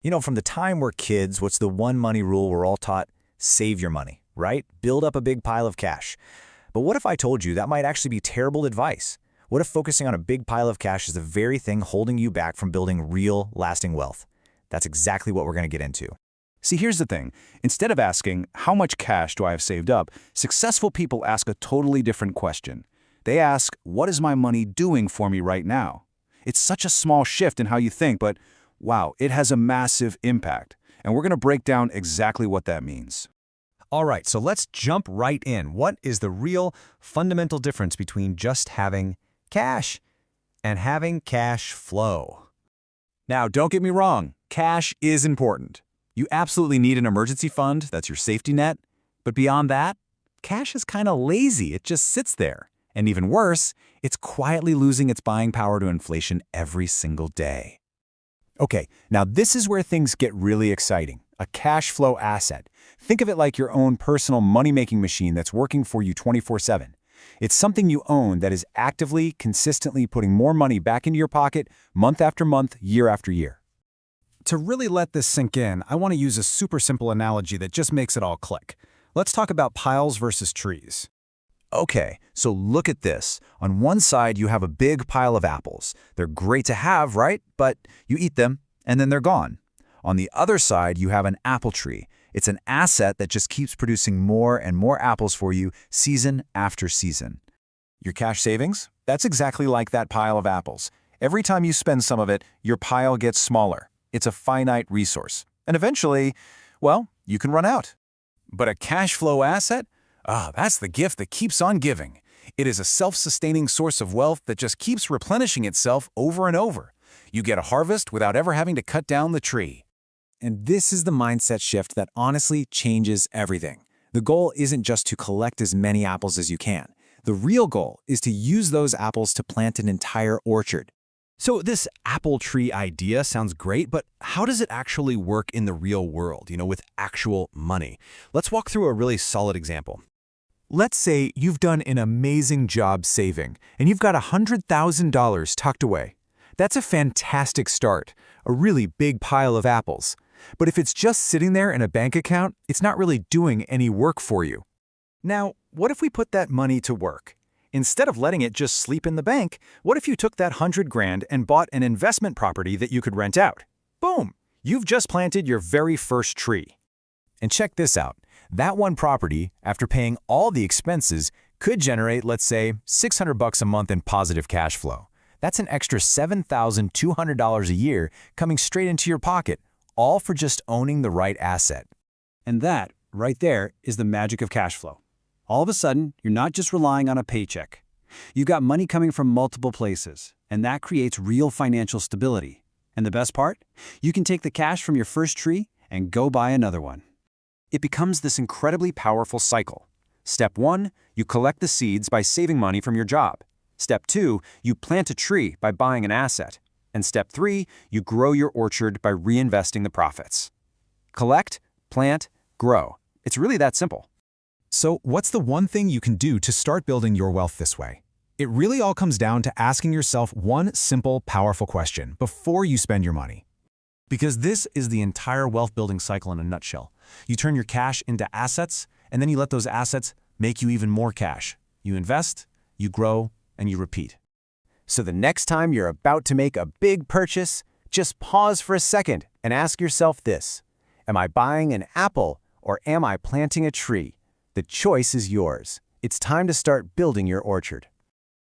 From the time we're kids, what's the one money rule we're all taught? Save your money, right? Build up a big pile of cash. But what if I told you that might actually be terrible advice? What if focusing on a big pile of cash is the very thing holding you back from building real, lasting wealth? That's exactly what we're going to get into. See, here's the thing. Instead of asking, how much cash do I have saved up, successful people ask a totally different question. They ask, what is my money doing for me right now? It's such a small shift in how you think, but wow, it has a massive impact. And we're going to break down exactly what that means. All right, so let's jump right in. What is the real fundamental difference between just having cash and having cash flow? Now, don't get me wrong, cash is important. You absolutely need an emergency fund, that's your safety net. But beyond that, cash is kind of lazy, it just sits there. And even worse, it's quietly losing its buying power to inflation every single day. Okay, now this is where things get really exciting. A cash flow asset. Think of it like your own personal money-making machine that's working for you 24/7. It's something you own that is actively, consistently putting more money back into your pocket month after month, year after year. To really let this sink in, I want to use a super simple analogy that just makes it all click. Let's talk about piles versus trees. Okay, so look at this. On one side, you have a big pile of apples. They're great to have, right? But you eat them, and then they're gone. On the other side, you have an apple tree. It's an asset that just keeps producing more and more apples for you season after season. Your cash savings? That's exactly like that pile of apples. Every time you spend some of it, your pile gets smaller. It's a finite resource. And eventually, well, you can run out. But a cash flow asset? That's the gift that keeps on giving. It is a self-sustaining source of wealth that just keeps replenishing itself over and over. You get a harvest without ever having to cut down the tree. And this is the mindset shift that honestly changes everything. The goal isn't just to collect as many apples as you can. The real goal is to use those apples to plant an entire orchard. So this apple tree idea sounds great, but how does it actually work in the real world, with actual money? Let's walk through a really solid example. Let's say you've done an amazing job saving, and you've got $100,000 tucked away. That's a fantastic start, a really big pile of apples. But if it's just sitting there in a bank account, it's not really doing any work for you. Now, what if we put that money to work? Instead of letting it just sleep in the bank, what if you took that $100,000 and bought an investment property that you could rent out? Boom! You've just planted your very first tree. And check this out. That one property, after paying all the expenses, could generate, let's say, $600 a month in positive cash flow. That's an extra $7,200 a year coming straight into your pocket, all for just owning the right asset. And that, right there, is the magic of cash flow. All of a sudden, you're not just relying on a paycheck. You've got money coming from multiple places, and that creates real financial stability. And the best part? You can take the cash from your first tree and go buy another one. It becomes this incredibly powerful cycle. Step 1, you collect the seeds by saving money from your job. Step 2, you plant a tree by buying an asset. And step 3, you grow your orchard by reinvesting the profits. Collect, plant, grow. It's really that simple. So what's the one thing you can do to start building your wealth this way? It really all comes down to asking yourself one simple, powerful question before you spend your money. Because this is the entire wealth-building cycle in a nutshell. You turn your cash into assets, and then you let those assets make you even more cash. You invest, you grow, and you repeat. So the next time you're about to make a big purchase, just pause for a second and ask yourself this: am I buying an apple or am I planting a tree? The choice is yours. It's time to start building your orchard.